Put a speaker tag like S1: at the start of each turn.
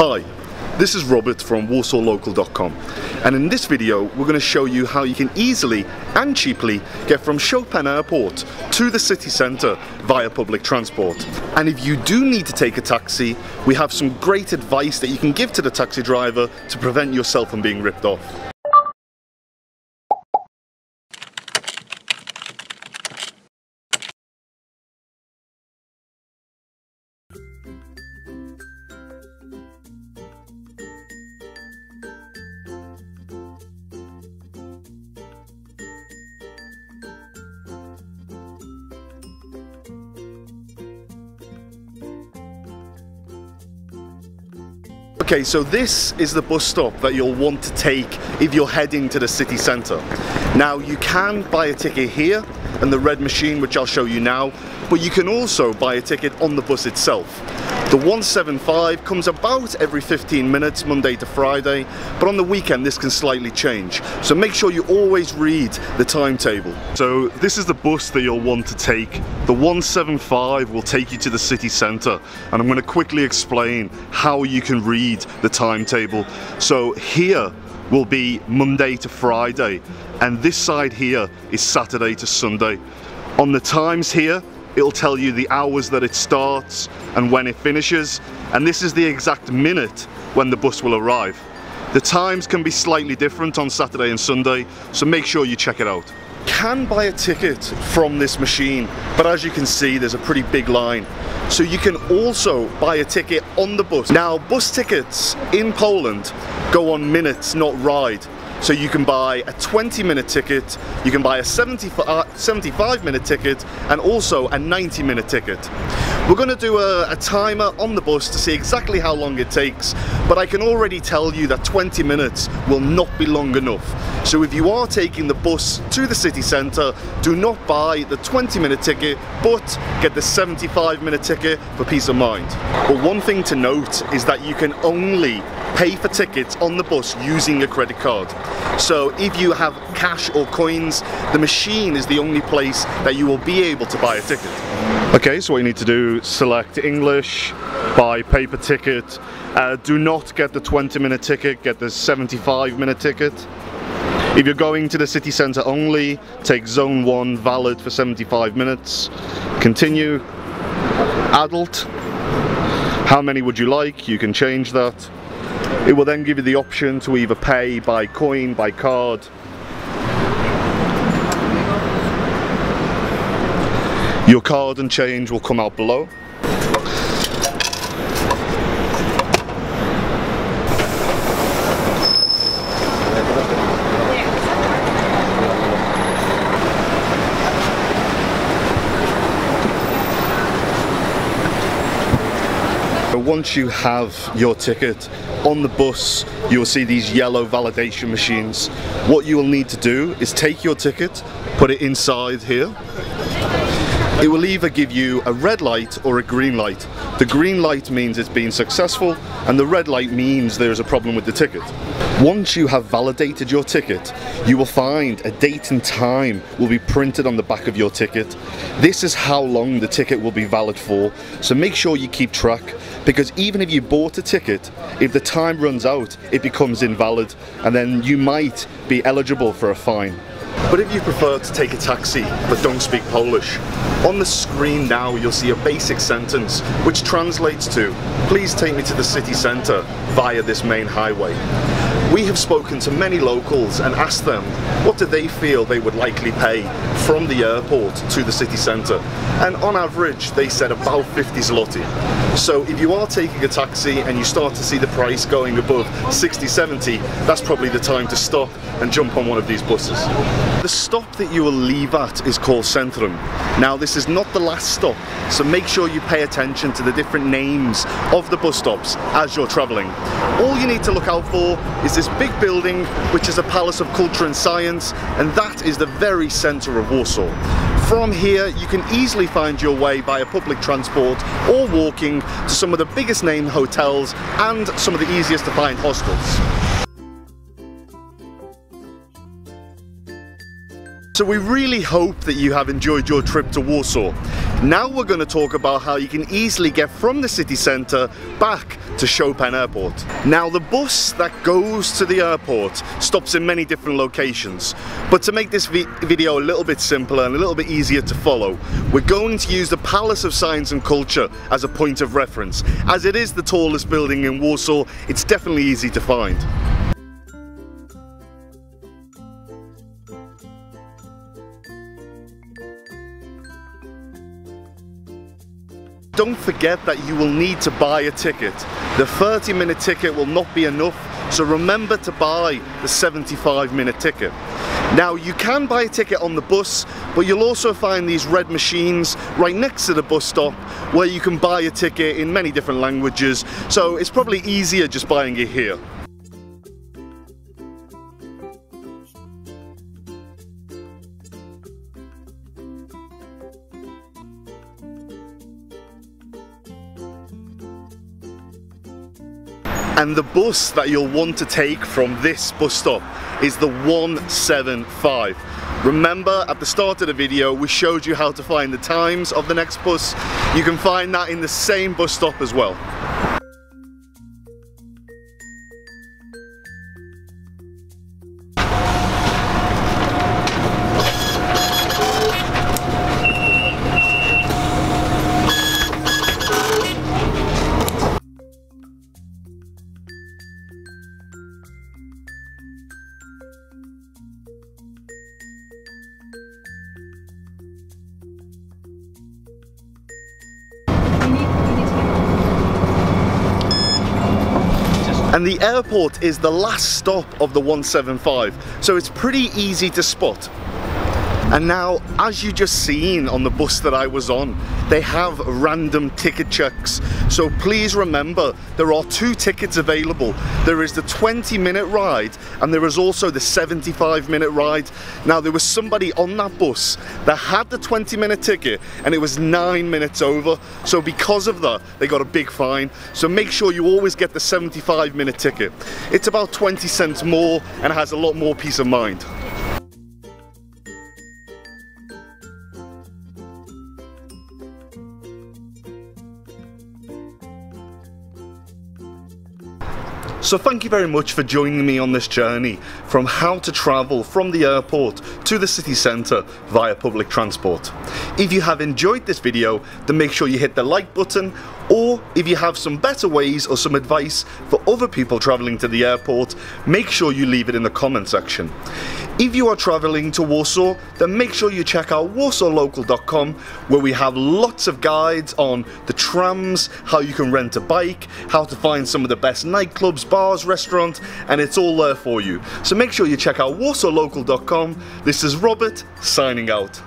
S1: Hi, this is Robert from WarsawLocal.com, and in this video we're going to show you how you can easily and cheaply get from Chopin Airport to the city centre via public transport. And if you do need to take a taxi, we have some great advice that you can give to the taxi driver to prevent yourself from being ripped off. Okay, so this is the bus stop that you'll want to take if you're heading to the city centre. Now, you can buy a ticket here in the red machine, which I'll show you now, but you can also buy a ticket on the bus itself. The 175 comes about every 15 minutes, Monday to Friday, but on the weekend this can slightly change. So make sure you always read the timetable. So this is the bus that you'll want to take. The 175 will take you to the city centre, and I'm going to quickly explain how you can read the timetable. So here will be Monday to Friday, and this side here is Saturday to Sunday. On the times here, it'll tell you the hours that it starts and when it finishes, and this is the exact minute when the bus will arrive. The times can be slightly different on Saturday and Sunday, so make sure you check it out. You can buy a ticket from this machine, but as you can see there's a pretty big line. So you can also buy a ticket on the bus. Now, bus tickets in Poland go on minutes, not ride. So you can buy a 20-minute ticket, you can buy a 75-minute ticket, and also a 90-minute ticket. We're going to do a timer on the bus to see exactly how long it takes, but I can already tell you that 20 minutes will not be long enough. So if you are taking the bus to the city centre, do not buy the 20-minute ticket, but get the 75-minute ticket for peace of mind. But one thing to note is that you can only pay for tickets on the bus using a credit card. So if you have cash or coins, the machine is the only place that you will be able to buy a ticket. Okay, so what you need to do, select English, buy paper ticket. Do not get the 20-minute ticket, get the 75-minute ticket. If you're going to the city centre only, take zone 1, valid for 75 minutes. Continue. Adult. How many would you like? You can change that. It will then give you the option to either pay by coin, by card. Your card and change will come out below. Once you have your ticket on the bus, you will see these yellow validation machines. What you will need to do is take your ticket, put it inside here. It will either give you a red light or a green light. The green light means it's been successful, and the red light means there is a problem with the ticket. Once you have validated your ticket, you will find a date and time will be printed on the back of your ticket. This is how long the ticket will be valid for, so make sure you keep track, because even if you bought a ticket, if the time runs out, it becomes invalid, and then you might be eligible for a fine. But if you prefer to take a taxi but don't speak Polish, on the screen now you'll see a basic sentence which translates to, "Please take me to the city centre via this main highway." We have spoken to many locals and asked them what do they feel they would likely pay from the airport to the city centre, and on average they said about 50 zloty. So if you are taking a taxi and you start to see the price going above 60, 70, that's probably the time to stop and jump on one of these buses. The stop that you will leave at is called Centrum. Now, this is not the last stop, so make sure you pay attention to the different names of the bus stops as you're travelling. All you need to look out for is this big building, which is a Palace of Culture and Science, and that is the very centre of Warsaw. From here, you can easily find your way via public transport or walking to some of the biggest name hotels and some of the easiest to find hostels. So we really hope that you have enjoyed your trip to Warsaw. Now we're going to talk about how you can easily get from the city centre back to Chopin Airport. Now the bus that goes to the airport stops in many different locations, but to make this video a little bit simpler and a little bit easier to follow, we're going to use the Palace of Science and Culture as a point of reference. As it is the tallest building in Warsaw, it's definitely easy to find. Don't forget that you will need to buy a ticket. The 30-minute ticket will not be enough, so remember to buy the 75-minute ticket. Now you can buy a ticket on the bus, but you'll also find these red machines right next to the bus stop where you can buy a ticket in many different languages, so it's probably easier just buying it here. And the bus that you'll want to take from this bus stop is the 175. Remember, at the start of the video we showed you how to find the times of the next bus. You can find that in the same bus stop as well. And the airport is the last stop of the 175, so it's pretty easy to spot. And now, as you just seen on the bus that I was on, they have random ticket checks. So please remember, there are two tickets available. There is the 20-minute ride and there is also the 75-minute ride. Now there was somebody on that bus that had the 20-minute ticket and it was 9 minutes over. So because of that, they got a big fine. So make sure you always get the 75-minute ticket. It's about 20 cents more and has a lot more peace of mind. So thank you very much for joining me on this journey from how to travel from the airport to the city centre via public transport. If you have enjoyed this video, then make sure you hit the like button, or if you have some better ways or some advice for other people travelling to the airport, make sure you leave it in the comment section. If you are travelling to Warsaw, then make sure you check out warsawlocal.com, where we have lots of guides on the trams, how you can rent a bike, how to find some of the best nightclubs, bars, restaurants, and it's all there for you. So make sure you check out warsawlocal.com. This is Robert, signing out.